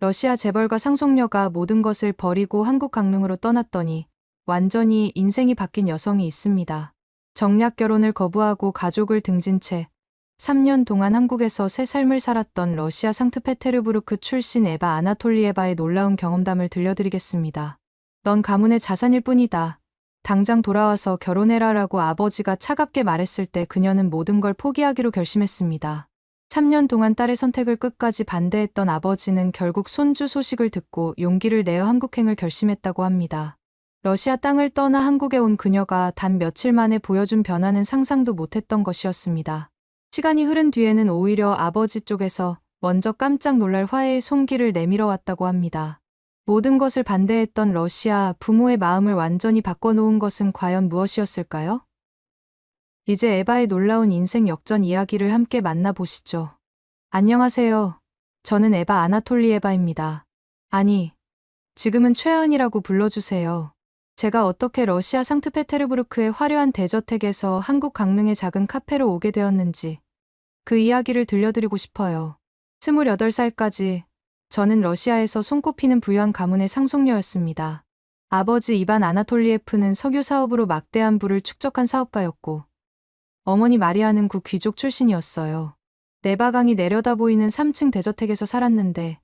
러시아 재벌가 상속녀가 모든 것을 버리고 한국 강릉으로 떠났더니 완전히 인생이 바뀐 여성이 있습니다. 정략 결혼을 거부하고 가족을 등진 채 3년 동안 한국에서 새 삶을 살았던 러시아 상트페테르부르크 출신 에바 아나톨리에바의 놀라운 경험담을 들려드리겠습니다. 넌 가문의 자산일 뿐이다. 당장 돌아와서 결혼해라라고 아버지가 차갑게 말했을 때 그녀는 모든 걸 포기하기로 결심했습니다. 3년 동안 딸의 선택을 끝까지 반대했던 아버지는 결국 손주 소식을 듣고 용기를 내어 한국행을 결심했다고 합니다. 러시아 땅을 떠나 한국에 온 그녀가 단 며칠 만에 보여준 변화는 상상도 못했던 것이었습니다. 시간이 흐른 뒤에는 오히려 아버지 쪽에서 먼저 깜짝 놀랄 화해의 손길을 내밀어 왔다고 합니다. 모든 것을 반대했던 러시아 부모의 마음을 완전히 바꿔놓은 것은 과연 무엇이었을까요? 이제 에바의 놀라운 인생 역전 이야기를 함께 만나보시죠. 안녕하세요. 저는 에바 아나톨리에바입니다. 아니, 지금은 최은이라고 불러주세요. 제가 어떻게 러시아 상트페테르부르크의 화려한 대저택에서 한국 강릉의 작은 카페로 오게 되었는지 그 이야기를 들려드리고 싶어요. 28살까지 저는 러시아에서 손꼽히는 부유한 가문의 상속녀였습니다. 아버지 이반 아나톨리에프는 석유 사업으로 막대한 부를 축적한 사업가였고 어머니 마리아는 구 귀족 출신이었어요. 네바강이 내려다 보이는 3층 대저택에서 살았는데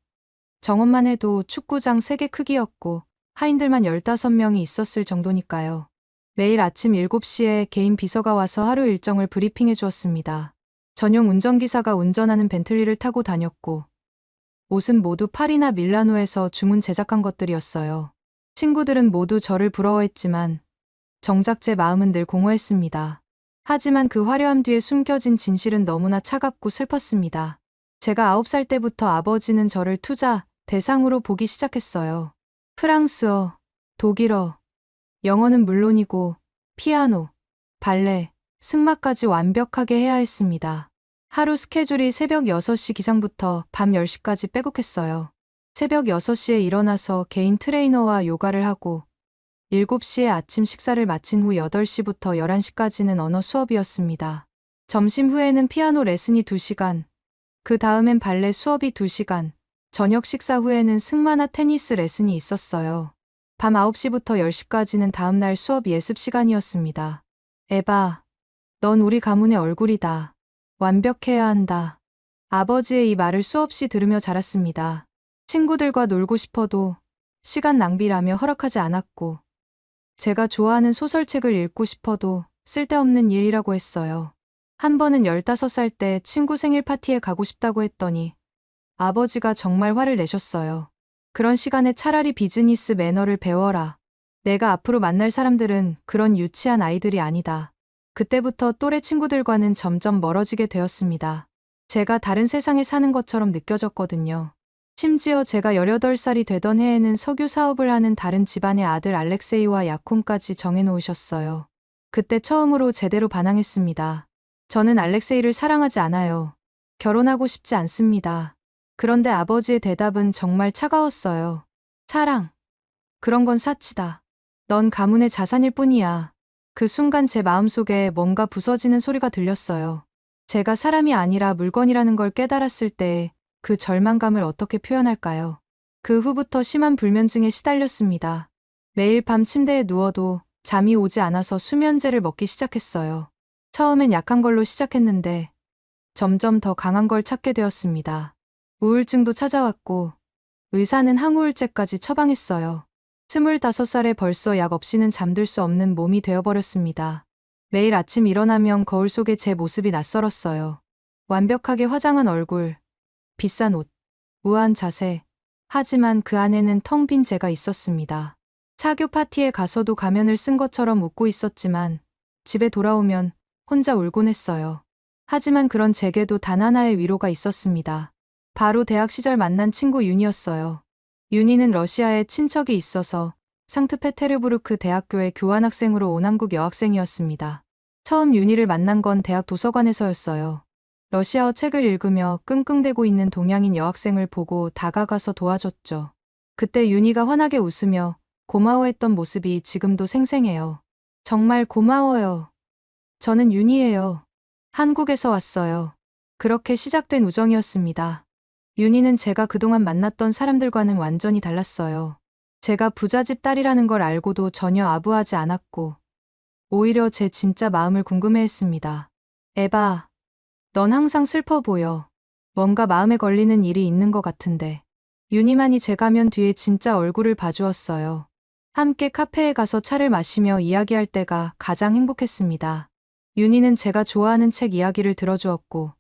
정원만 해도 축구장 3개 크기였고 하인들만 15명이 있었을 정도니까요. 매일 아침 7시에 개인 비서가 와서 하루 일정을 브리핑해 주었습니다. 전용 운전기사가 운전하는 벤틀리를 타고 다녔고 옷은 모두 파리나 밀라노에서 주문 제작한 것들이었어요. 친구들은 모두 저를 부러워했지만 정작 제 마음은 늘 공허했습니다. 하지만 그 화려함 뒤에 숨겨진 진실은 너무나 차갑고 슬펐습니다. 제가 9살 때부터 아버지는 저를 투자 대상으로 보기 시작했어요. 프랑스어, 독일어, 영어는 물론이고 피아노, 발레, 승마까지 완벽하게 해야 했습니다. 하루 스케줄이 새벽 6시 기상부터 밤 10시까지 빼곡했어요. 새벽 6시에 일어나서 개인 트레이너와 요가를 하고 7시에 아침 식사를 마친 후 8시부터 11시까지는 언어 수업이었습니다. 점심 후에는 피아노 레슨이 2시간, 그 다음엔 발레 수업이 2시간, 저녁 식사 후에는 승마나 테니스 레슨이 있었어요. 밤 9시부터 10시까지는 다음날 수업 예습 시간이었습니다. 에바, 넌 우리 가문의 얼굴이다. 완벽해야 한다. 아버지의 이 말을 수없이 들으며 자랐습니다. 친구들과 놀고 싶어도 시간 낭비라며 허락하지 않았고 제가 좋아하는 소설책을 읽고 싶어도 쓸데없는 일이라고 했어요. 한 번은 15살 때 친구 생일 파티에 가고 싶다고 했더니 아버지가 정말 화를 내셨어요. 그런 시간에 차라리 비즈니스 매너를 배워라. 내가 앞으로 만날 사람들은 그런 유치한 아이들이 아니다. 그때부터 또래 친구들과는 점점 멀어지게 되었습니다. 제가 다른 세상에 사는 것처럼 느껴졌거든요. 심지어 제가 18살이 되던 해에는 석유 사업을 하는 다른 집안의 아들 알렉세이와 약혼까지 정해놓으셨어요. 그때 처음으로 제대로 반항했습니다. 저는 알렉세이를 사랑하지 않아요. 결혼하고 싶지 않습니다. 그런데 아버지의 대답은 정말 차가웠어요. 사랑. 그런 건 사치다. 넌 가문의 자산일 뿐이야. 그 순간 제 마음속에 뭔가 부서지는 소리가 들렸어요. 제가 사람이 아니라 물건이라는 걸 깨달았을 때 그 절망감을 어떻게 표현할까요? 그 후부터 심한 불면증에 시달렸습니다. 매일 밤 침대에 누워도 잠이 오지 않아서 수면제를 먹기 시작했어요. 처음엔 약한 걸로 시작했는데 점점 더 강한 걸 찾게 되었습니다. 우울증도 찾아왔고 의사는 항우울제까지 처방했어요. 25살에 벌써 약 없이는 잠들 수 없는 몸이 되어버렸습니다. 매일 아침 일어나면 거울 속에 제 모습이 낯설었어요. 완벽하게 화장한 얼굴, 비싼 옷, 우아한 자세. 하지만 그 안에는 텅 빈 제가 있었습니다. 사교 파티에 가서도 가면을 쓴 것처럼 웃고 있었지만 집에 돌아오면 혼자 울곤 했어요. 하지만 그런 제게도 단 하나의 위로가 있었습니다. 바로 대학 시절 만난 친구 윤이었어요. 윤이는 러시아에 친척이 있어서 상트페테르부르크 대학교에 교환학생으로 온 한국 여학생이었습니다. 처음 윤이를 만난 건 대학 도서관에서였어요. 러시아어 책을 읽으며 끙끙대고 있는 동양인 여학생을 보고 다가가서 도와줬죠. 그때 윤이가 환하게 웃으며 고마워했던 모습이 지금도 생생해요. 정말 고마워요. 저는 윤이에요. 한국에서 왔어요. 그렇게 시작된 우정이었습니다. 윤희는 제가 그동안 만났던 사람들과는 완전히 달랐어요. 제가 부잣집 딸이라는 걸 알고도 전혀 아부하지 않았고, 오히려 제 진짜 마음을 궁금해했습니다. 에바, 넌 항상 슬퍼 보여. 뭔가 마음에 걸리는 일이 있는 것 같은데. 윤희만이 제 가면 뒤에 진짜 얼굴을 봐주었어요. 함께 카페에 가서 차를 마시며 이야기할 때가 가장 행복했습니다. 윤희는 제가 좋아하는 책 이야기를 들어주었고,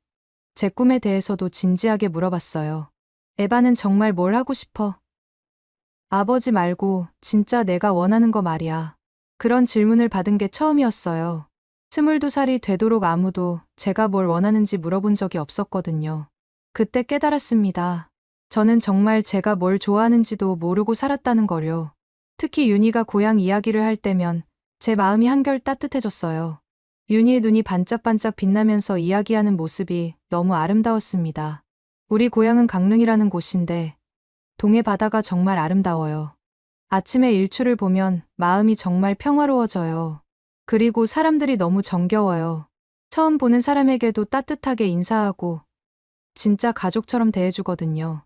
제 꿈에 대해서도 진지하게 물어봤어요. 에바는 정말 뭘 하고 싶어? 아버지 말고 진짜 내가 원하는 거 말이야. 그런 질문을 받은 게 처음이었어요. 22살이 되도록 아무도 제가 뭘 원하는지 물어본 적이 없었거든요. 그때 깨달았습니다. 저는 정말 제가 뭘 좋아하는지도 모르고 살았다는 거요. 특히 윤희가 고향 이야기를 할 때면 제 마음이 한결 따뜻해졌어요. 윤희의 눈이 반짝반짝 빛나면서 이야기하는 모습이 너무 아름다웠습니다. 우리 고향은 강릉이라는 곳인데 동해 바다가 정말 아름다워요. 아침에 일출을 보면 마음이 정말 평화로워져요. 그리고 사람들이 너무 정겨워요. 처음 보는 사람에게도 따뜻하게 인사하고 진짜 가족처럼 대해주거든요.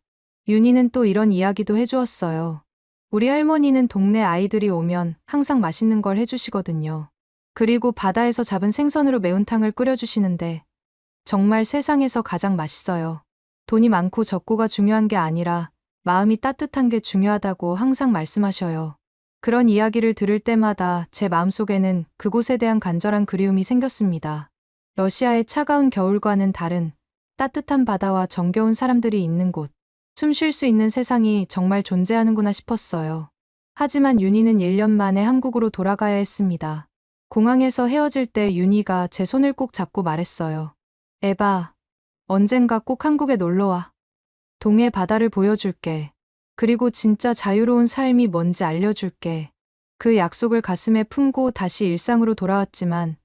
윤희는 또 이런 이야기도 해주었어요. 우리 할머니는 동네 아이들이 오면 항상 맛있는 걸 해주시거든요. 그리고 바다에서 잡은 생선으로 매운탕을 끓여주시는데 정말 세상에서 가장 맛있어요. 돈이 많고 적고가 중요한 게 아니라 마음이 따뜻한 게 중요하다고 항상 말씀하셔요. 그런 이야기를 들을 때마다 제 마음속에는 그곳에 대한 간절한 그리움이 생겼습니다. 러시아의 차가운 겨울과는 다른 따뜻한 바다와 정겨운 사람들이 있는 곳. 숨 쉴 수 있는 세상이 정말 존재하는구나 싶었어요. 하지만 윤희는 1년 만에 한국으로 돌아가야 했습니다. 공항에서 헤어질 때 윤희가 제 손을 꼭 잡고 말했어요. 에바, 언젠가 꼭 한국에 놀러와. 동해 바다를 보여줄게. 그리고 진짜 자유로운 삶이 뭔지 알려줄게. 그 약속을 가슴에 품고 다시 일상으로 돌아왔지만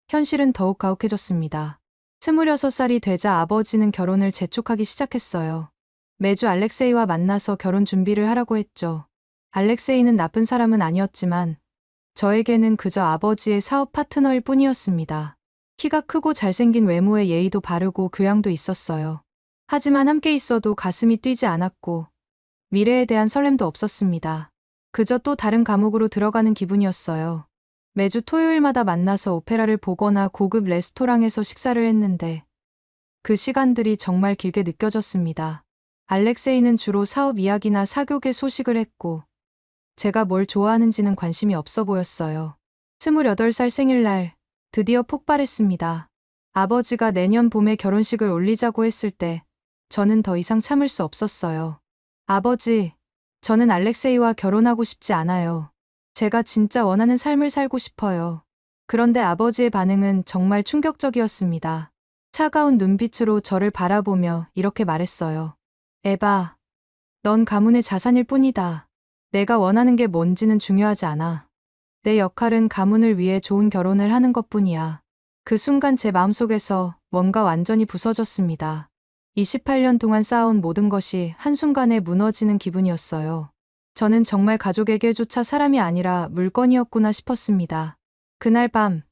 현실은 더욱 가혹해졌습니다. 26살이 되자 아버지는 결혼을 재촉하기 시작했어요. 매주 알렉세이와 만나서 결혼 준비를 하라고 했죠. 알렉세이는 나쁜 사람은 아니었지만 저에게는 그저 아버지의 사업 파트너일 뿐이었습니다. 키가 크고 잘생긴 외모에 예의도 바르고 교양도 있었어요. 하지만 함께 있어도 가슴이 뛰지 않았고 미래에 대한 설렘도 없었습니다. 그저 또 다른 감옥으로 들어가는 기분이었어요. 매주 토요일마다 만나서 오페라를 보거나 고급 레스토랑에서 식사를 했는데 그 시간들이 정말 길게 느껴졌습니다. 알렉세이는 주로 사업 이야기나 사교계 소식을 했고 제가 뭘 좋아하는지는 관심이 없어 보였어요. 28살 생일날 드디어 폭발했습니다. 아버지가 내년 봄에 결혼식을 올리자고 했을 때 저는 더 이상 참을 수 없었어요. 아버지, 저는 알렉세이와 결혼하고 싶지 않아요. 제가 진짜 원하는 삶을 살고 싶어요. 그런데 아버지의 반응은 정말 충격적이었습니다. 차가운 눈빛으로 저를 바라보며 이렇게 말했어요. 에바, 넌 가문의 자산일 뿐이다. 내가 원하는 게 뭔지는 중요하지 않아. 내 역할은 가문을 위해 좋은 결혼을 하는 것뿐이야. 그 순간 제 마음속에서 뭔가 완전히 부서졌습니다. 28년 동안 쌓아온 모든 것이 한순간에 무너지는 기분이었어요. 저는 정말 가족에게조차 사람이 아니라 물건이었구나 싶었습니다. 그날 밤,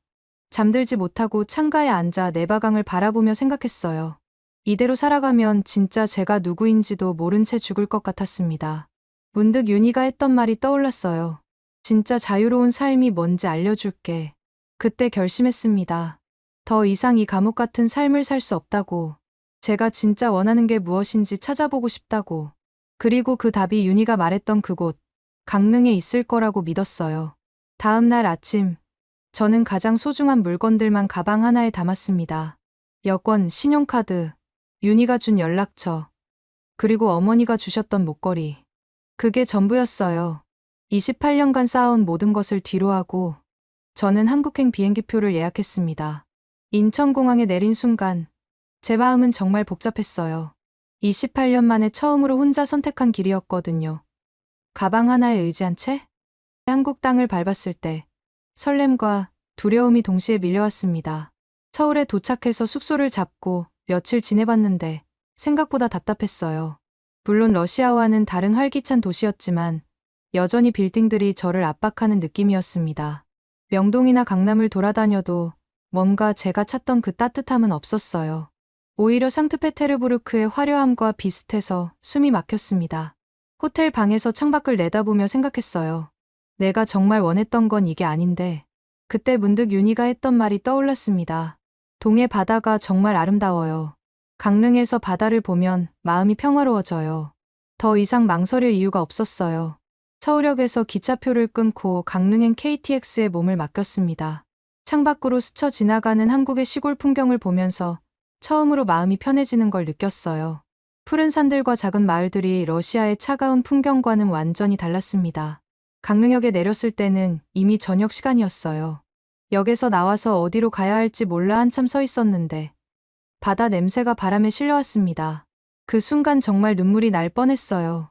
잠들지 못하고 창가에 앉아 내바강을 바라보며 생각했어요. 이대로 살아가면 진짜 제가 누구인지도 모른 채 죽을 것 같았습니다. 문득 윤희가 했던 말이 떠올랐어요. 진짜 자유로운 삶이 뭔지 알려줄게. 그때 결심했습니다. 더 이상 이 감옥 같은 삶을 살 수 없다고. 제가 진짜 원하는 게 무엇인지 찾아보고 싶다고. 그리고 그 답이 윤희가 말했던 그곳, 강릉에 있을 거라고 믿었어요. 다음 날 아침, 저는 가장 소중한 물건들만 가방 하나에 담았습니다. 여권, 신용카드, 윤희가 준 연락처, 그리고 어머니가 주셨던 목걸이. 그게 전부였어요. 28년간 쌓아온 모든 것을 뒤로하고 저는 한국행 비행기표를 예약했습니다. 인천공항에 내린 순간 제 마음은 정말 복잡했어요. 28년 만에 처음으로 혼자 선택한 길이었거든요. 가방 하나에 의지한 채 한국 땅을 밟았을 때 설렘과 두려움이 동시에 밀려왔습니다. 서울에 도착해서 숙소를 잡고 며칠 지내봤는데 생각보다 답답했어요. 물론 러시아와는 다른 활기찬 도시였지만 여전히 빌딩들이 저를 압박하는 느낌이었습니다. 명동이나 강남을 돌아다녀도 뭔가 제가 찾던 그 따뜻함은 없었어요. 오히려 상트페테르부르크의 화려함과 비슷해서 숨이 막혔습니다. 호텔 방에서 창밖을 내다보며 생각했어요. 내가 정말 원했던 건 이게 아닌데. 그때 문득 윤희가 했던 말이 떠올랐습니다. 동해 바다가 정말 아름다워요. 강릉에서 바다를 보면 마음이 평화로워져요. 더 이상 망설일 이유가 없었어요. 서울역에서 기차표를 끊고 강릉행 KTX에 몸을 맡겼습니다. 창밖으로 스쳐 지나가는 한국의 시골 풍경을 보면서 처음으로 마음이 편해지는 걸 느꼈어요. 푸른 산들과 작은 마을들이 러시아의 차가운 풍경과는 완전히 달랐습니다. 강릉역에 내렸을 때는 이미 저녁 시간이었어요. 역에서 나와서 어디로 가야 할지 몰라 한참 서 있었는데 바다 냄새가 바람에 실려왔습니다. 그 순간 정말 눈물이 날 뻔했어요.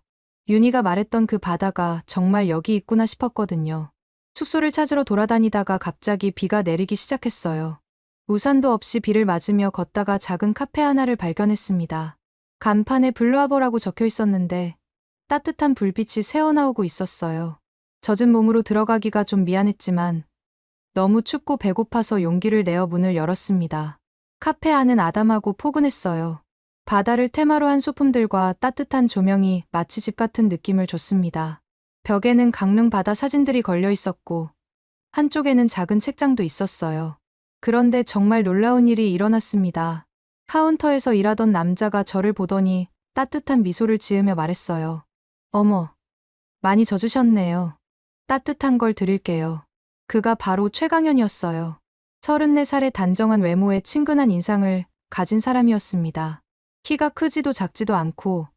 윤희가 말했던 그 바다가 정말 여기 있구나 싶었거든요. 숙소를 찾으러 돌아다니다가 갑자기 비가 내리기 시작했어요. 우산도 없이 비를 맞으며 걷다가 작은 카페 하나를 발견했습니다. 간판에 블루아버라고 적혀 있었는데 따뜻한 불빛이 새어나오고 있었어요. 젖은 몸으로 들어가기가 좀 미안했지만 너무 춥고 배고파서 용기를 내어 문을 열었습니다. 카페 안은 아담하고 포근했어요. 바다를 테마로 한 소품들과 따뜻한 조명이 마치 집 같은 느낌을 줬습니다. 벽에는 강릉 바다 사진들이 걸려 있었고 한쪽에는 작은 책장도 있었어요. 그런데 정말 놀라운 일이 일어났습니다. 카운터에서 일하던 남자가 저를 보더니 따뜻한 미소를 지으며 말했어요. 어머, 많이 젖으셨네요. 따뜻한 걸 드릴게요. 그가 바로 최강현이었어요. 34살의 단정한 외모에 친근한 인상을 가진 사람이었습니다. 키가 크지도 작지도 않고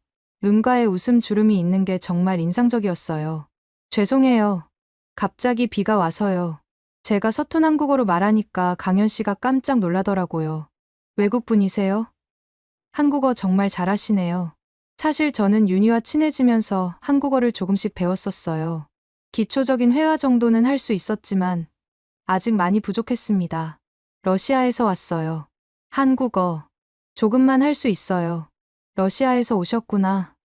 눈가에 웃음 주름이 있는 게 정말 인상적이었어요. 죄송해요. 갑자기 비가 와서요. 제가 서툰 한국어로 말하니까 강현 씨가 깜짝 놀라더라고요. 외국 분이세요? 한국어 정말 잘하시네요. 사실 저는 윤희와 친해지면서 한국어를 조금씩 배웠었어요. 기초적인 회화 정도는 할 수 있었지만 아직 많이 부족했습니다. 러시아에서 왔어요. 한국어 조금만 할 수 있어요. 러시아에서 오셨구나.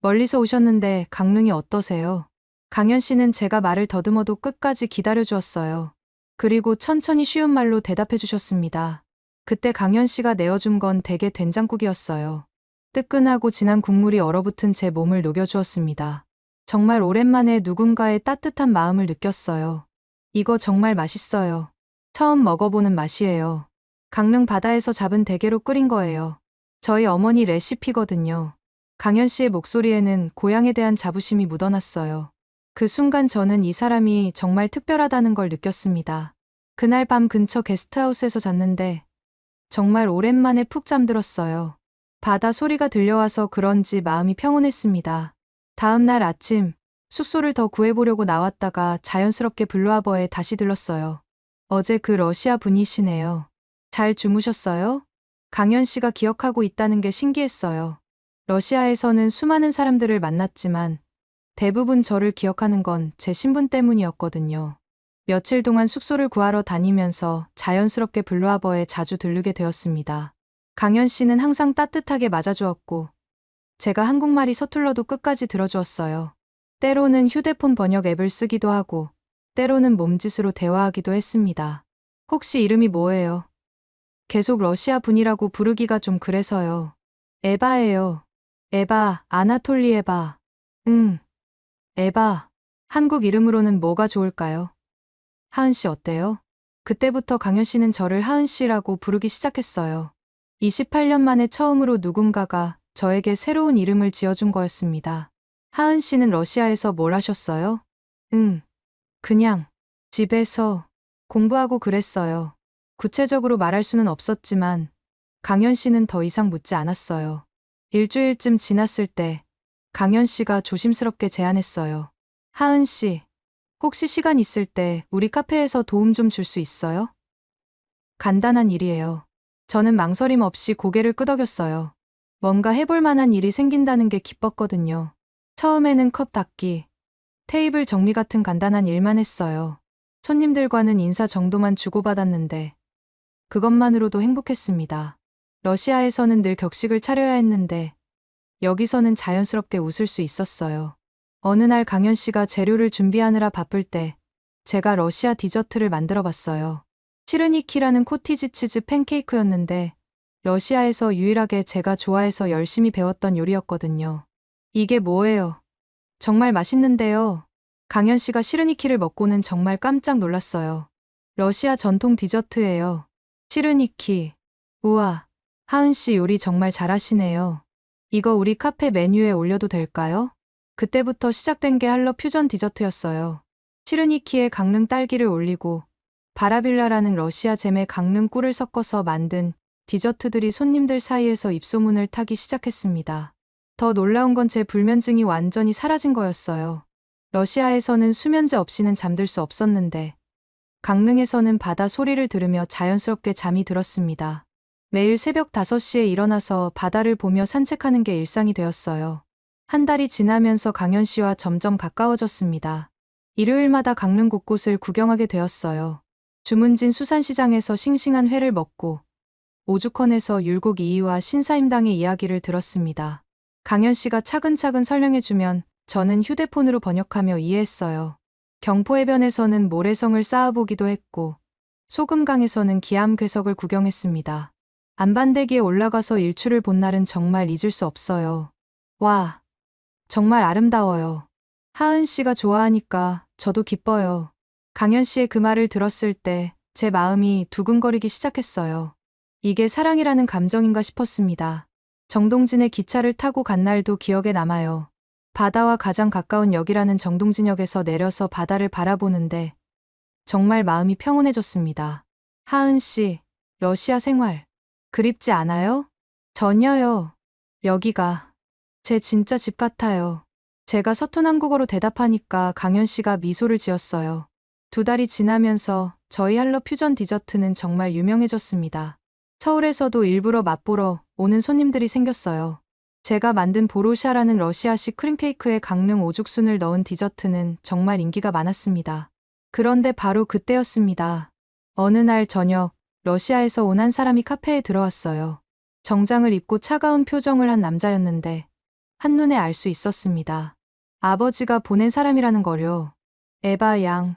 멀리서 오셨는데 강릉이 어떠세요? 강현 씨는 제가 말을 더듬어도 끝까지 기다려 주었어요. 그리고 천천히 쉬운 말로 대답해 주셨습니다. 그때 강현 씨가 내어준 건 대게 된장국이었어요. 뜨끈하고 진한 국물이 얼어붙은 제 몸을 녹여주었습니다. 정말 오랜만에 누군가의 따뜻한 마음을 느꼈어요. 이거 정말 맛있어요. 처음 먹어보는 맛이에요. 강릉 바다에서 잡은 대게로 끓인 거예요. 저희 어머니 레시피거든요. 강현 씨의 목소리에는 고향에 대한 자부심이 묻어났어요. 그 순간 저는 이 사람이 정말 특별하다는 걸 느꼈습니다. 그날 밤 근처 게스트하우스에서 잤는데 정말 오랜만에 푹 잠들었어요. 바다 소리가 들려와서 그런지 마음이 평온했습니다. 다음 날 아침 숙소를 더 구해보려고 나왔다가 자연스럽게 블루하버에 다시 들렀어요. 어제 그 러시아 분이시네요. 잘 주무셨어요? 강현 씨가 기억하고 있다는 게 신기했어요. 러시아에서는 수많은 사람들을 만났지만 대부분 저를 기억하는 건 제 신분 때문이었거든요. 며칠 동안 숙소를 구하러 다니면서 자연스럽게 블루하버에 자주 들르게 되었습니다. 강현 씨는 항상 따뜻하게 맞아주었고 제가 한국말이 서툴러도 끝까지 들어주었어요. 때로는 휴대폰 번역 앱을 쓰기도 하고 때로는 몸짓으로 대화하기도 했습니다. 혹시 이름이 뭐예요? 계속 러시아 분이라고 부르기가 좀 그래서요. 에바예요. 에바, 아나톨리에바. 에바. 한국 이름으로는 뭐가 좋을까요? 하은 씨 어때요? 그때부터 강현 씨는 저를 하은 씨라고 부르기 시작했어요. 28년 만에 처음으로 누군가가 저에게 새로운 이름을 지어준 거였습니다. 하은 씨는 러시아에서 뭘 하셨어요? 그냥 집에서 공부하고 그랬어요. 구체적으로 말할 수는 없었지만 강현 씨는 더 이상 묻지 않았어요. 일주일쯤 지났을 때 강현 씨가 조심스럽게 제안했어요. 하은 씨, 혹시 시간 있을 때 우리 카페에서 도움 좀 줄 수 있어요? 간단한 일이에요. 저는 망설임 없이 고개를 끄덕였어요. 뭔가 해볼 만한 일이 생긴다는 게 기뻤거든요. 처음에는 컵 닦기, 테이블 정리 같은 간단한 일만 했어요. 손님들과는 인사 정도만 주고받았는데 그것만으로도 행복했습니다. 러시아에서는 늘 격식을 차려야 했는데 여기서는 자연스럽게 웃을 수 있었어요. 어느 날 강현 씨가 재료를 준비하느라 바쁠 때 제가 러시아 디저트를 만들어 봤어요. 시르니키라는 코티지 치즈 팬케이크였는데 러시아에서 유일하게 제가 좋아해서 열심히 배웠던 요리였거든요. 이게 뭐예요? 정말 맛있는데요. 강현 씨가 시르니키를 먹고는 정말 깜짝 놀랐어요. 러시아 전통 디저트예요. 시르니키. 우와. 하은 씨 요리 정말 잘하시네요. 이거 우리 카페 메뉴에 올려도 될까요? 그때부터 시작된 게 할러 퓨전 디저트였어요. 시르니키에 강릉 딸기를 올리고 바라빌라라는 러시아 잼에 강릉 꿀을 섞어서 만든 디저트들이 손님들 사이에서 입소문을 타기 시작했습니다. 더 놀라운 건 제 불면증이 완전히 사라진 거였어요. 러시아에서는 수면제 없이는 잠들 수 없었는데 강릉에서는 바다 소리를 들으며 자연스럽게 잠이 들었습니다. 매일 새벽 5시에 일어나서 바다를 보며 산책하는 게 일상이 되었어요. 한 달이 지나면서 강현 씨와 점점 가까워졌습니다. 일요일마다 강릉 곳곳을 구경하게 되었어요. 주문진 수산시장에서 싱싱한 회를 먹고 오죽헌에서 율곡 이이와 신사임당의 이야기를 들었습니다. 강현 씨가 차근차근 설명해주면 저는 휴대폰으로 번역하며 이해했어요. 경포해변에서는 모래성을 쌓아보기도 했고 소금강에서는 기암괴석을 구경했습니다. 안반대기에 올라가서 일출을 본 날은 정말 잊을 수 없어요. 와, 정말 아름다워요. 하은 씨가 좋아하니까 저도 기뻐요. 강현 씨의 그 말을 들었을 때 제 마음이 두근거리기 시작했어요. 이게 사랑이라는 감정인가 싶었습니다. 정동진의 기차를 타고 간 날도 기억에 남아요. 바다와 가장 가까운 역이라는 정동진역에서 내려서 바다를 바라보는데 정말 마음이 평온해졌습니다. 하은 씨, 러시아 생활 그립지 않아요? 전혀요. 여기가 제 진짜 집 같아요. 제가 서툰 한국어로 대답하니까 강현 씨가 미소를 지었어요. 2달이 지나면서 저희 할러 퓨전 디저트는 정말 유명해졌습니다. 서울에서도 일부러 맛보러 오는 손님들이 생겼어요. 제가 만든 보로샤라는 러시아식 크림케이크에 강릉 오죽순을 넣은 디저트는 정말 인기가 많았습니다. 그런데 바로 그때였습니다. 어느 날 저녁, 러시아에서 온 한 사람이 카페에 들어왔어요. 정장을 입고 차가운 표정을 한 남자였는데 한눈에 알 수 있었습니다. 아버지가 보낸 사람이라는 거요. 에바 양.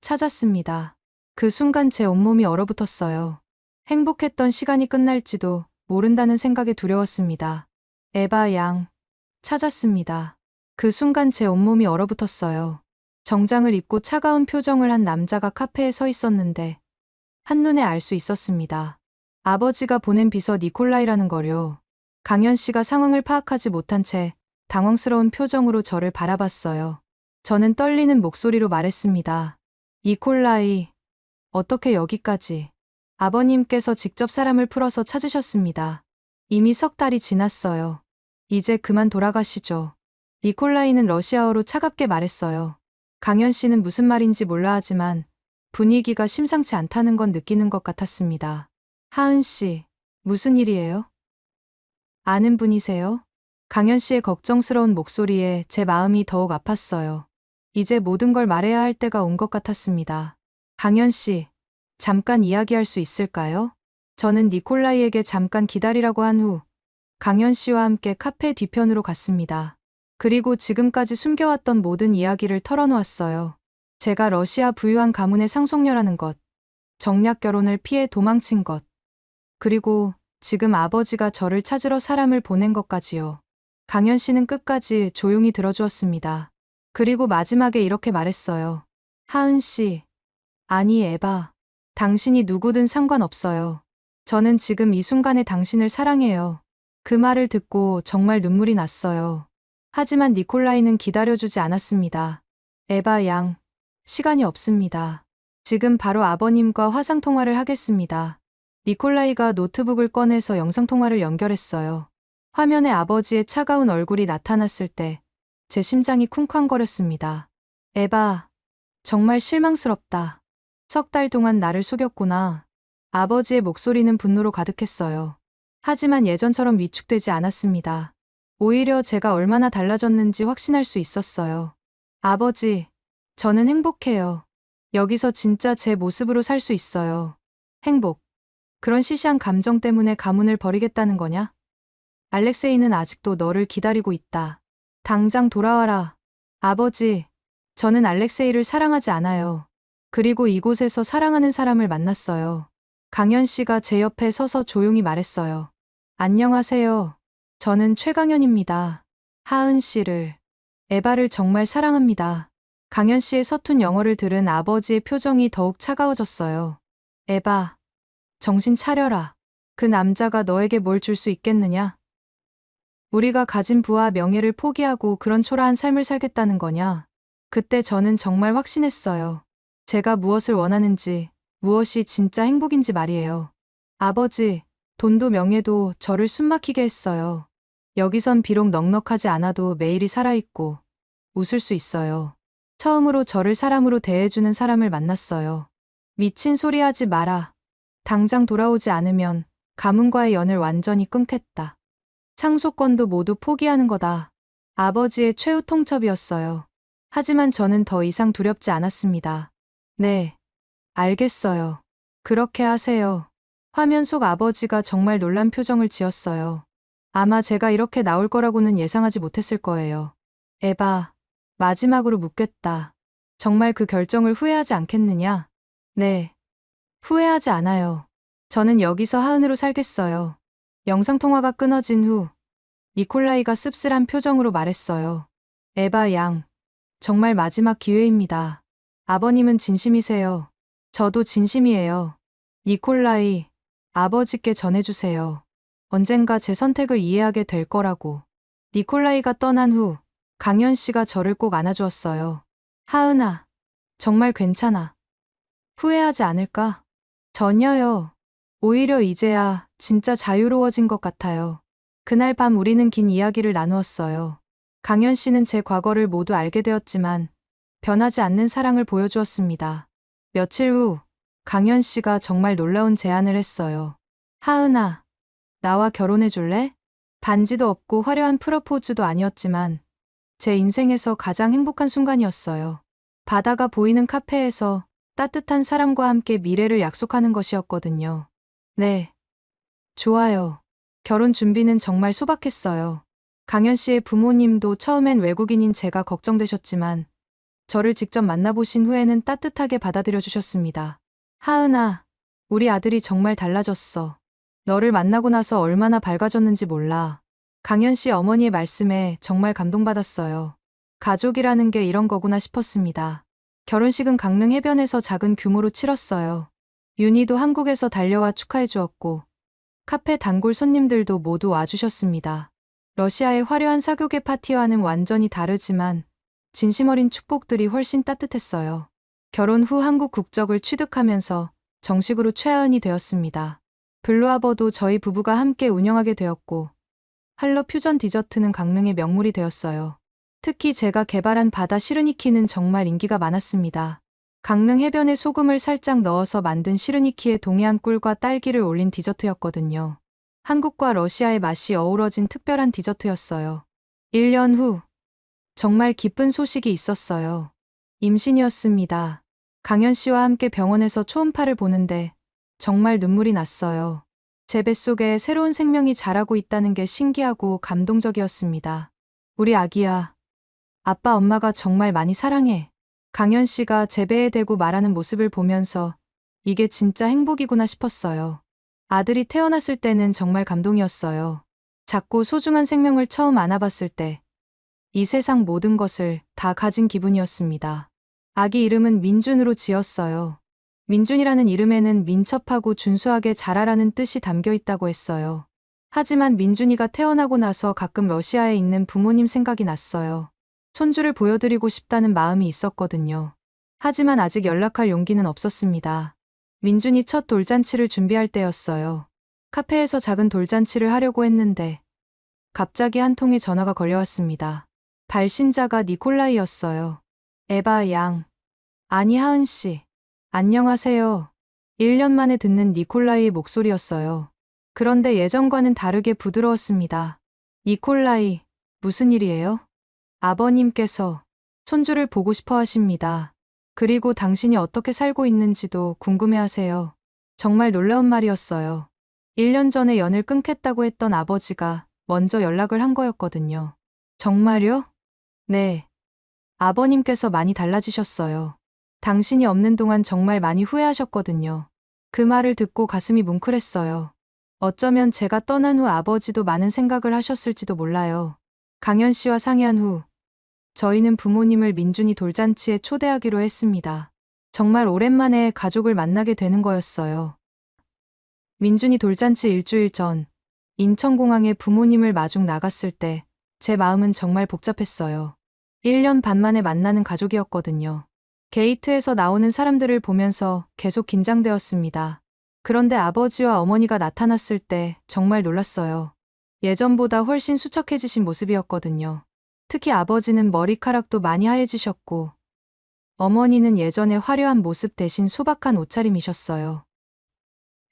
찾았습니다. 그 순간 제 온몸이 얼어붙었어요. 행복했던 시간이 끝날지도 모른다는 생각에 두려웠습니다. 에바 양. 찾았습니다. 그 순간 제 온몸이 얼어붙었어요. 정장을 입고 차가운 표정을 한 남자가 카페에 서 있었는데 한눈에 알 수 있었습니다. 아버지가 보낸 비서 니콜라이라는 거요. 강현 씨가 상황을 파악하지 못한 채 당황스러운 표정으로 저를 바라봤어요. 저는 떨리는 목소리로 말했습니다. 니콜라이, 어떻게 여기까지? 아버님께서 직접 사람을 풀어서 찾으셨습니다. 이미 3달이 지났어요. 이제 그만 돌아가시죠. 니콜라이는 러시아어로 차갑게 말했어요. 강현 씨는 무슨 말인지 몰라 하지만 분위기가 심상치 않다는 건 느끼는 것 같았습니다. 하은 씨, 무슨 일이에요? 아는 분이세요? 강현 씨의 걱정스러운 목소리에 제 마음이 더욱 아팠어요. 이제 모든 걸 말해야 할 때가 온 것 같았습니다. 강현 씨, 잠깐 이야기할 수 있을까요? 저는 니콜라이에게 잠깐 기다리라고 한 후 강현 씨와 함께 카페 뒤편으로 갔습니다. 그리고 지금까지 숨겨왔던 모든 이야기를 털어놓았어요. 제가 러시아 부유한 가문의 상속녀라는 것, 정략 결혼을 피해 도망친 것, 그리고 지금 아버지가 저를 찾으러 사람을 보낸 것까지요. 강현 씨는 끝까지 조용히 들어주었습니다. 그리고 마지막에 이렇게 말했어요. 하은 씨, 아니 에바, 당신이 누구든 상관없어요. 저는 지금 이 순간에 당신을 사랑해요. 그 말을 듣고 정말 눈물이 났어요. 하지만 니콜라이는 기다려주지 않았습니다. 에바 양, 시간이 없습니다. 지금 바로 아버님과 화상통화를 하겠습니다. 니콜라이가 노트북을 꺼내서 영상통화를 연결했어요. 화면에 아버지의 차가운 얼굴이 나타났을 때 제 심장이 쿵쾅거렸습니다. 에바, 정말 실망스럽다. 3달 동안 나를 속였구나. 아버지의 목소리는 분노로 가득했어요. 하지만 예전처럼 위축되지 않았습니다. 오히려 제가 얼마나 달라졌는지 확신할 수 있었어요. 아버지, 저는 행복해요. 여기서 진짜 제 모습으로 살 수 있어요. 행복. 그런 시시한 감정 때문에 가문을 버리겠다는 거냐? 알렉세이는 아직도 너를 기다리고 있다. 당장 돌아와라. 아버지, 저는 알렉세이를 사랑하지 않아요. 그리고 이곳에서 사랑하는 사람을 만났어요. 강현 씨가 제 옆에 서서 조용히 말했어요. 안녕하세요. 저는 최강현입니다. 하은 씨를, 에바를 정말 사랑합니다. 강현 씨의 서툰 영어를 들은 아버지의 표정이 더욱 차가워졌어요. 에바, 정신 차려라. 그 남자가 너에게 뭘 줄 수 있겠느냐? 우리가 가진 부와 명예를 포기하고 그런 초라한 삶을 살겠다는 거냐? 그때 저는 정말 확신했어요. 제가 무엇을 원하는지, 무엇이 진짜 행복인지 말이에요. 아버지, 돈도 명예도 저를 숨막히게 했어요. 여기선 비록 넉넉하지 않아도 매일이 살아있고 웃을 수 있어요. 처음으로 저를 사람으로 대해주는 사람을 만났어요. 미친 소리 하지 마라. 당장 돌아오지 않으면 가문과의 연을 완전히 끊겠다. 상속권도 모두 포기하는 거다. 아버지의 최후 통첩이었어요. 하지만 저는 더 이상 두렵지 않았습니다. 네, 알겠어요. 그렇게 하세요. 화면 속 아버지가 정말 놀란 표정을 지었어요. 아마 제가 이렇게 나올 거라고는 예상하지 못했을 거예요. 에바, 마지막으로 묻겠다. 정말 그 결정을 후회하지 않겠느냐? 네, 후회하지 않아요. 저는 여기서 하은으로 살겠어요. 영상통화가 끊어진 후 니콜라이가 씁쓸한 표정으로 말했어요. 에바 양, 정말 마지막 기회입니다. 아버님은 진심이세요. 저도 진심이에요. 니콜라이, 아버지께 전해주세요. 언젠가 제 선택을 이해하게 될 거라고. 니콜라이가 떠난 후 강현 씨가 저를 꼭 안아주었어요. 하은아, 정말 괜찮아. 후회하지 않을까? 전혀요. 오히려 이제야 진짜 자유로워진 것 같아요. 그날 밤 우리는 긴 이야기를 나누었어요. 강현 씨는 제 과거를 모두 알게 되었지만 변하지 않는 사랑을 보여주었습니다. 며칠 후 강현 씨가 정말 놀라운 제안을 했어요. 하은아, 나와 결혼해 줄래? 반지도 없고 화려한 프러포즈도 아니었지만 제 인생에서 가장 행복한 순간이었어요. 바다가 보이는 카페에서 따뜻한 사람과 함께 미래를 약속하는 것이었거든요. 네, 좋아요. 결혼 준비는 정말 소박했어요. 강현 씨의 부모님도 처음엔 외국인인 제가 걱정되셨지만 저를 직접 만나보신 후에는 따뜻하게 받아들여 주셨습니다. 하은아, 우리 아들이 정말 달라졌어. 너를 만나고 나서 얼마나 밝아졌는지 몰라. 강현 씨 어머니의 말씀에 정말 감동받았어요. 가족이라는 게 이런 거구나 싶었습니다. 결혼식은 강릉 해변에서 작은 규모로 치렀어요. 윤희도 한국에서 달려와 축하해 주었고 카페 단골 손님들도 모두 와주셨습니다. 러시아의 화려한 사교계 파티와는 완전히 다르지만 진심 어린 축복들이 훨씬 따뜻했어요. 결혼 후 한국 국적을 취득하면서 정식으로 최하은이 되었습니다. 블루아버도 저희 부부가 함께 운영하게 되었고 할러 퓨전 디저트는 강릉의 명물이 되었어요. 특히 제가 개발한 바다 시르니키는 정말 인기가 많았습니다. 강릉 해변에 소금을 살짝 넣어서 만든 시르니키에 동해안 꿀과 딸기를 올린 디저트였거든요. 한국과 러시아의 맛이 어우러진 특별한 디저트였어요. 1년 후 정말 기쁜 소식이 있었어요. 임신이었습니다. 강현 씨와 함께 병원에서 초음파를 보는데 정말 눈물이 났어요. 제 뱃속에 새로운 생명이 자라고 있다는 게 신기하고 감동적이었습니다. 우리 아기야. 아빠 엄마가 정말 많이 사랑해. 강현 씨가 제 배에 대고 말하는 모습을 보면서 이게 진짜 행복이구나 싶었어요. 아들이 태어났을 때는 정말 감동이었어요. 작고 소중한 생명을 처음 안아봤을 때 이 세상 모든 것을 다 가진 기분이었습니다. 아기 이름은 민준으로 지었어요. 민준이라는 이름에는 민첩하고 준수하게 자라라는 뜻이 담겨 있다고 했어요. 하지만 민준이가 태어나고 나서 가끔 러시아에 있는 부모님 생각이 났어요. 손주를 보여드리고 싶다는 마음이 있었거든요. 하지만 아직 연락할 용기는 없었습니다. 민준이 첫 돌잔치를 준비할 때였어요. 카페에서 작은 돌잔치를 하려고 했는데 갑자기 한 통의 전화가 걸려왔습니다. 발신자가 니콜라이였어요. 에바 양. 아니 하은 씨. 안녕하세요. 1년 만에 듣는 니콜라이의 목소리였어요. 그런데 예전과는 다르게 부드러웠습니다. 니콜라이, 무슨 일이에요? 아버님께서 손주를 보고 싶어 하십니다. 그리고 당신이 어떻게 살고 있는지도 궁금해하세요. 정말 놀라운 말이었어요. 1년 전에 연을 끊겠다고 했던 아버지가 먼저 연락을 한 거였거든요. 정말요? 네. 아버님께서 많이 달라지셨어요. 당신이 없는 동안 정말 많이 후회하셨거든요. 그 말을 듣고 가슴이 뭉클했어요. 어쩌면 제가 떠난 후 아버지도 많은 생각을 하셨을지도 몰라요. 강현 씨와 상의한 후 저희는 부모님을 민준이 돌잔치에 초대하기로 했습니다. 정말 오랜만에 가족을 만나게 되는 거였어요. 민준이 돌잔치 일주일 전 인천공항에 부모님을 마중 나갔을 때 제 마음은 정말 복잡했어요. 1년 반 만에 만나는 가족이었거든요. 게이트에서 나오는 사람들을 보면서 계속 긴장되었습니다. 그런데 아버지와 어머니가 나타났을 때 정말 놀랐어요. 예전보다 훨씬 수척해지신 모습이었거든요. 특히 아버지는 머리카락도 많이 하얘지셨고 어머니는 예전의 화려한 모습 대신 소박한 옷차림이셨어요.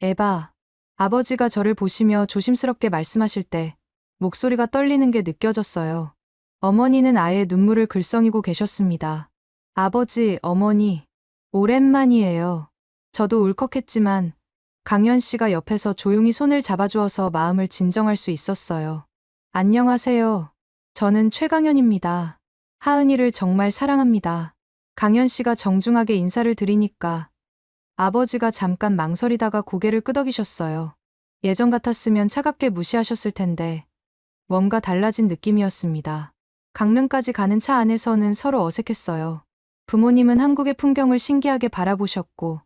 에바, 아버지가 저를 보시며 조심스럽게 말씀하실 때 목소리가 떨리는 게 느껴졌어요. 어머니는 아예 눈물을 글썽이고 계셨습니다. 아버지, 어머니, 오랜만이에요. 저도 울컥했지만 강현 씨가 옆에서 조용히 손을 잡아주어서 마음을 진정할 수 있었어요. 안녕하세요. 저는 최강현입니다. 하은이를 정말 사랑합니다. 강현 씨가 정중하게 인사를 드리니까 아버지가 잠깐 망설이다가 고개를 끄덕이셨어요. 예전 같았으면 차갑게 무시하셨을 텐데 뭔가 달라진 느낌이었습니다. 강릉까지 가는 차 안에서는 서로 어색했어요. 부모님은 한국의 풍경을 신기하게 바라보셨고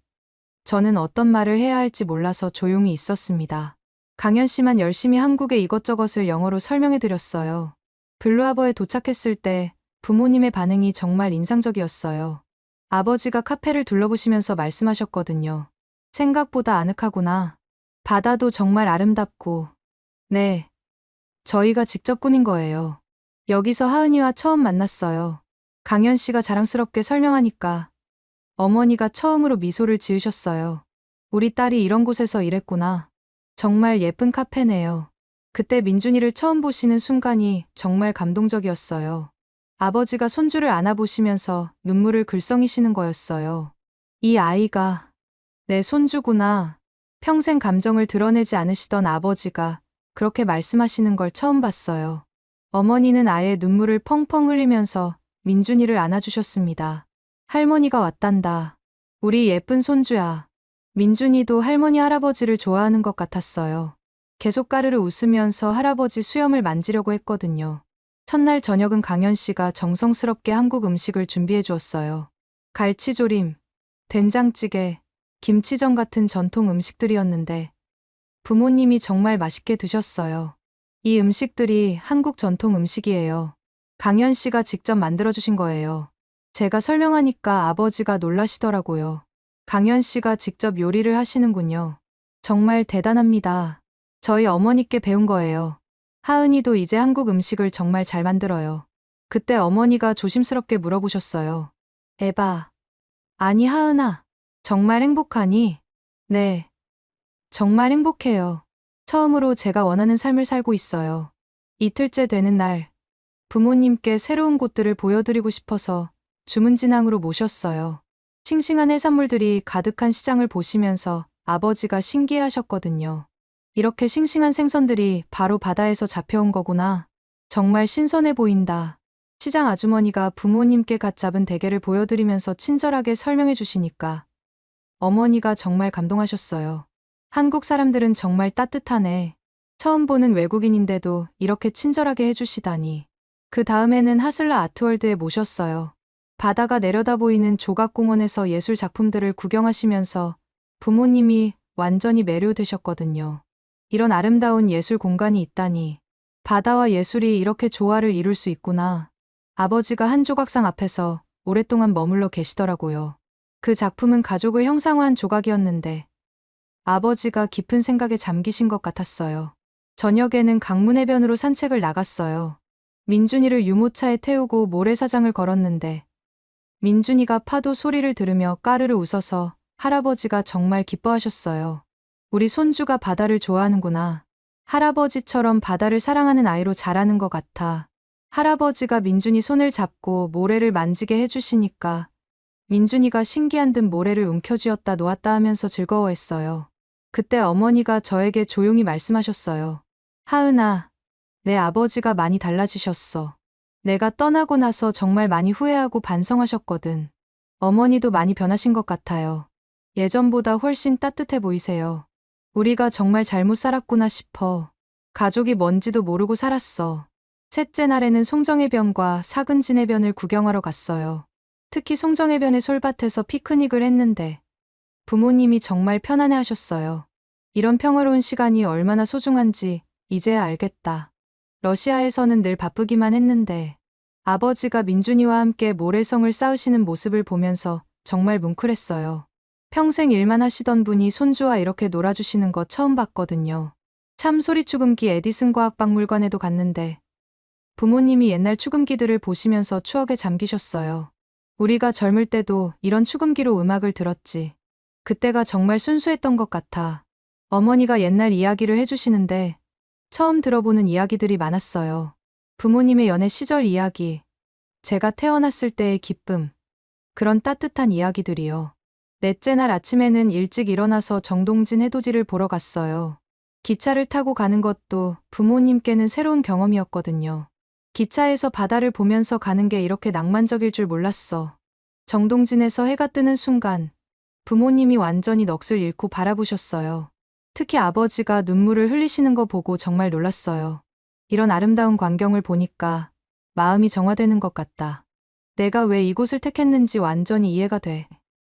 저는 어떤 말을 해야 할지 몰라서 조용히 있었습니다. 강현 씨만 열심히 한국의 이것저것을 영어로 설명해 드렸어요. 블루하버에 도착했을 때 부모님의 반응이 정말 인상적이었어요. 아버지가 카페를 둘러보시면서 말씀하셨거든요. 생각보다 아늑하구나. 바다도 정말 아름답고. 네. 저희가 직접 꾸민 거예요. 여기서 하은이와 처음 만났어요. 강현 씨가 자랑스럽게 설명하니까 어머니가 처음으로 미소를 지으셨어요. 우리 딸이 이런 곳에서 일했구나. 정말 예쁜 카페네요. 그때 민준이를 처음 보시는 순간이 정말 감동적이었어요. 아버지가 손주를 안아보시면서 눈물을 글썽이시는 거였어요. 이 아이가 내 손주구나. 평생 감정을 드러내지 않으시던 아버지가 그렇게 말씀하시는 걸 처음 봤어요. 어머니는 아예 눈물을 펑펑 흘리면서 민준이를 안아주셨습니다. 할머니가 왔단다. 우리 예쁜 손주야. 민준이도 할머니 할아버지를 좋아하는 것 같았어요. 계속 까르르 웃으면서 할아버지 수염을 만지려고 했거든요. 첫날 저녁은 강현 씨가 정성스럽게 한국 음식을 준비해 주었어요. 갈치조림, 된장찌개, 김치전 같은 전통 음식들이었는데 부모님이 정말 맛있게 드셨어요. 이 음식들이 한국 전통 음식이에요. 강현 씨가 직접 만들어주신 거예요. 제가 설명하니까 아버지가 놀라시더라고요. 강현 씨가 직접 요리를 하시는군요. 정말 대단합니다. 저희 어머니께 배운 거예요. 하은이도 이제 한국 음식을 정말 잘 만들어요. 그때 어머니가 조심스럽게 물어보셨어요. 에바. 아니 하은아. 정말 행복하니? 네. 정말 행복해요. 처음으로 제가 원하는 삶을 살고 있어요. 이틀째 되는 날, 부모님께 새로운 곳들을 보여드리고 싶어서 주문진항으로 모셨어요. 싱싱한 해산물들이 가득한 시장을 보시면서 아버지가 신기해하셨거든요. 이렇게 싱싱한 생선들이 바로 바다에서 잡혀온 거구나. 정말 신선해 보인다. 시장 아주머니가 부모님께 갓 잡은 대게를 보여드리면서 친절하게 설명해 주시니까 어머니가 정말 감동하셨어요. 한국 사람들은 정말 따뜻하네. 처음 보는 외국인인데도 이렇게 친절하게 해주시다니. 그 다음에는 하슬라 아트월드에 모셨어요. 바다가 내려다 보이는 조각공원에서 예술 작품들을 구경하시면서 부모님이 완전히 매료되셨거든요. 이런 아름다운 예술 공간이 있다니. 바다와 예술이 이렇게 조화를 이룰 수 있구나. 아버지가 한 조각상 앞에서 오랫동안 머물러 계시더라고요. 그 작품은 가족을 형상화한 조각이었는데 아버지가 깊은 생각에 잠기신 것 같았어요. 저녁에는 강문해변으로 산책을 나갔어요. 민준이를 유모차에 태우고 모래사장을 걸었는데 민준이가 파도 소리를 들으며 까르르 웃어서 할아버지가 정말 기뻐하셨어요. 우리 손주가 바다를 좋아하는구나. 할아버지처럼 바다를 사랑하는 아이로 자라는 것 같아. 할아버지가 민준이 손을 잡고 모래를 만지게 해주시니까 민준이가 신기한 듯 모래를 움켜쥐었다 놓았다 하면서 즐거워했어요. 그때 어머니가 저에게 조용히 말씀하셨어요. 하은아, 내 아버지가 많이 달라지셨어. 내가 떠나고 나서 정말 많이 후회하고 반성하셨거든. 어머니도 많이 변하신 것 같아요. 예전보다 훨씬 따뜻해 보이세요. 우리가 정말 잘못 살았구나 싶어. 가족이 뭔지도 모르고 살았어. 셋째 날에는 송정해변과 사근진해변을 구경하러 갔어요. 특히 송정해변의 솔밭에서 피크닉을 했는데 부모님이 정말 편안해 하셨어요. 이런 평화로운 시간이 얼마나 소중한지 이제야 알겠다. 러시아에서는 늘 바쁘기만 했는데 아버지가 민준이와 함께 모래성을 쌓으시는 모습을 보면서 정말 뭉클했어요. 평생 일만 하시던 분이 손주와 이렇게 놀아주시는 거 처음 봤거든요. 참 소리축음기 에디슨 과학박물관에도 갔는데 부모님이 옛날 축음기들을 보시면서 추억에 잠기셨어요. 우리가 젊을 때도 이런 축음기로 음악을 들었지. 그때가 정말 순수했던 것 같아. 어머니가 옛날 이야기를 해주시는데 처음 들어보는 이야기들이 많았어요. 부모님의 연애 시절 이야기, 제가 태어났을 때의 기쁨, 그런 따뜻한 이야기들이요. 넷째 날 아침에는 일찍 일어나서 정동진 해돋이를 보러 갔어요. 기차를 타고 가는 것도 부모님께는 새로운 경험이었거든요. 기차에서 바다를 보면서 가는 게 이렇게 낭만적일 줄 몰랐어. 정동진에서 해가 뜨는 순간 부모님이 완전히 넋을 잃고 바라보셨어요. 특히 아버지가 눈물을 흘리시는 거 보고 정말 놀랐어요. 이런 아름다운 광경을 보니까 마음이 정화되는 것 같다. 내가 왜 이곳을 택했는지 완전히 이해가 돼.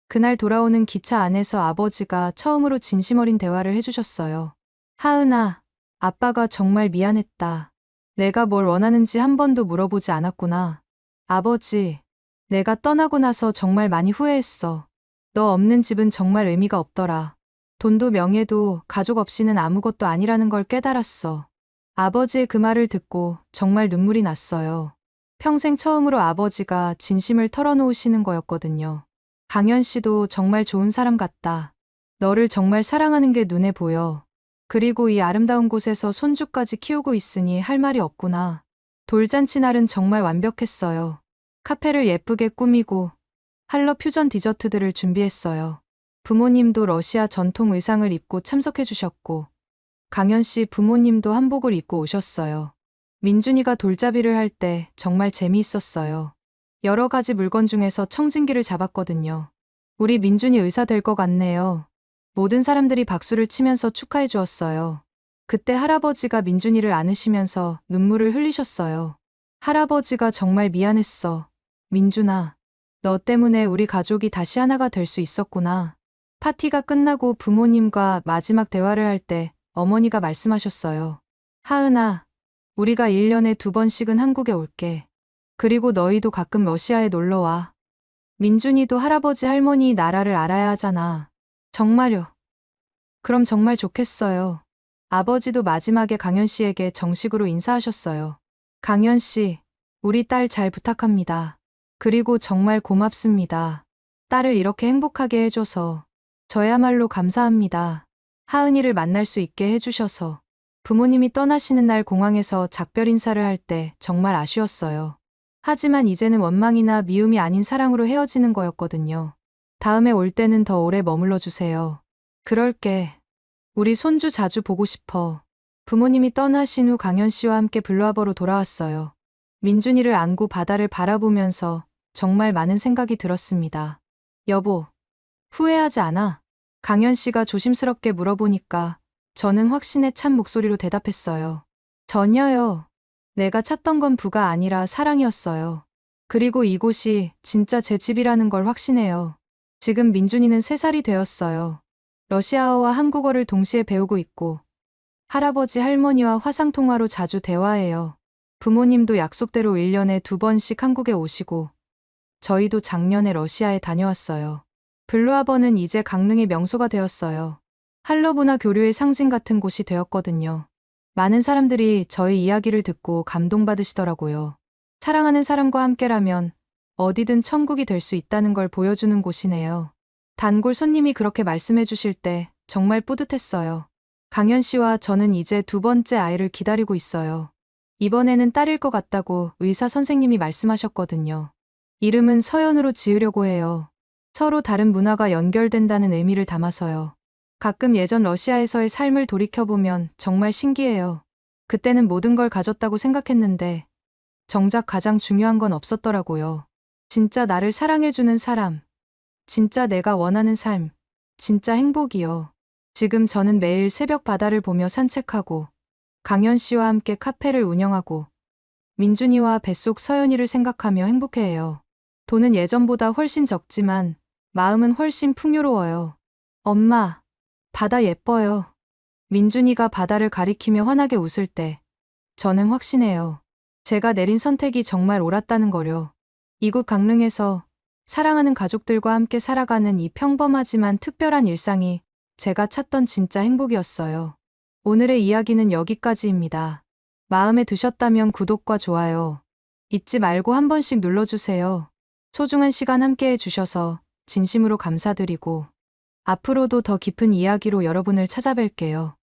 그날 돌아오는 기차 안에서 아버지가 처음으로 진심 어린 대화를 해주셨어요. 하은아, 아빠가 정말 미안했다. 내가 뭘 원하는지 한 번도 물어보지 않았구나. 아버지, 내가 떠나고 나서 정말 많이 후회했어. 너 없는 집은 정말 의미가 없더라. 돈도 명예도 가족 없이는 아무것도 아니라는 걸 깨달았어. 아버지의 그 말을 듣고 정말 눈물이 났어요. 평생 처음으로 아버지가 진심을 털어놓으시는 거였거든요. 강현 씨도 정말 좋은 사람 같다. 너를 정말 사랑하는 게 눈에 보여. 그리고 이 아름다운 곳에서 손주까지 키우고 있으니 할 말이 없구나. 돌잔치 날은 정말 완벽했어요. 카페를 예쁘게 꾸미고 할러 퓨전 디저트들을 준비했어요. 부모님도 러시아 전통 의상을 입고 참석해 주셨고 강현 씨 부모님도 한복을 입고 오셨어요. 민준이가 돌잡이를 할 때 정말 재미있었어요. 여러 가지 물건 중에서 청진기를 잡았거든요. 우리 민준이 의사 될 것 같네요. 모든 사람들이 박수를 치면서 축하해 주었어요. 그때 할아버지가 민준이를 안으시면서 눈물을 흘리셨어요. 할아버지가 정말 미안했어. 민준아, 너 때문에 우리 가족이 다시 하나가 될 수 있었구나. 파티가 끝나고 부모님과 마지막 대화를 할 때 어머니가 말씀하셨어요. 하은아, 우리가 1년에 2번씩은 한국에 올게. 그리고 너희도 가끔 러시아에 놀러와. 민준이도 할아버지 할머니 나라를 알아야 하잖아. 정말요. 그럼 정말 좋겠어요. 아버지도 마지막에 강현 씨에게 정식으로 인사하셨어요. 강현 씨, 우리 딸 잘 부탁합니다. 그리고 정말 고맙습니다. 딸을 이렇게 행복하게 해줘서. 저야말로 감사합니다. 하은이를 만날 수 있게 해주셔서. 부모님이 떠나시는 날 공항에서 작별 인사를 할 때 정말 아쉬웠어요. 하지만 이제는 원망이나 미움이 아닌 사랑으로 헤어지는 거였거든요. 다음에 올 때는 더 오래 머물러 주세요. 그럴게. 우리 손주 자주 보고 싶어. 부모님이 떠나신 후 강현 씨와 함께 블루하버로 돌아왔어요. 민준이를 안고 바다를 바라보면서 정말 많은 생각이 들었습니다. 여보, 후회하지 않아? 강현 씨가 조심스럽게 물어보니까 저는 확신에 찬 목소리로 대답했어요. 전혀요. 내가 찾던 건 부가 아니라 사랑이었어요. 그리고 이곳이 진짜 제 집이라는 걸 확신해요. 지금 민준이는 3살이 되었어요. 러시아어와 한국어를 동시에 배우고 있고 할아버지 할머니와 화상통화로 자주 대화해요. 부모님도 약속대로 1년에 2번씩 한국에 오시고 저희도 작년에 러시아에 다녀왔어요. 블루하버는 이제 강릉의 명소가 되었어요. 할러 문화 교류의 상징 같은 곳이 되었거든요. 많은 사람들이 저희 이야기를 듣고 감동받으시더라고요. 사랑하는 사람과 함께라면 어디든 천국이 될 수 있다는 걸 보여주는 곳이네요. 단골 손님이 그렇게 말씀해 주실 때 정말 뿌듯했어요. 강현 씨와 저는 이제 2번째 아이를 기다리고 있어요. 이번에는 딸일 것 같다고 의사 선생님이 말씀하셨거든요. 이름은 서연으로 지으려고 해요. 서로 다른 문화가 연결된다는 의미를 담아서요. 가끔 예전 러시아에서의 삶을 돌이켜보면 정말 신기해요. 그때는 모든 걸 가졌다고 생각했는데 정작 가장 중요한 건 없었더라고요. 진짜 나를 사랑해주는 사람, 진짜 내가 원하는 삶, 진짜 행복이요. 지금 저는 매일 새벽 바다를 보며 산책하고 강현 씨와 함께 카페를 운영하고 민준이와 뱃속 서연이를 생각하며 행복해해요. 돈은 예전보다 훨씬 적지만 마음은 훨씬 풍요로워요. 엄마, 바다 예뻐요. 민준이가 바다를 가리키며 환하게 웃을 때 저는 확신해요. 제가 내린 선택이 정말 옳았다는 거요. 이곳 강릉에서 사랑하는 가족들과 함께 살아가는 이 평범하지만 특별한 일상이 제가 찾던 진짜 행복이었어요. 오늘의 이야기는 여기까지입니다. 마음에 드셨다면 구독과 좋아요 잊지 말고 한 번씩 눌러주세요. 소중한 시간 함께 해주셔서 진심으로 감사드리고 앞으로도 더 깊은 이야기로 여러분을 찾아뵐게요.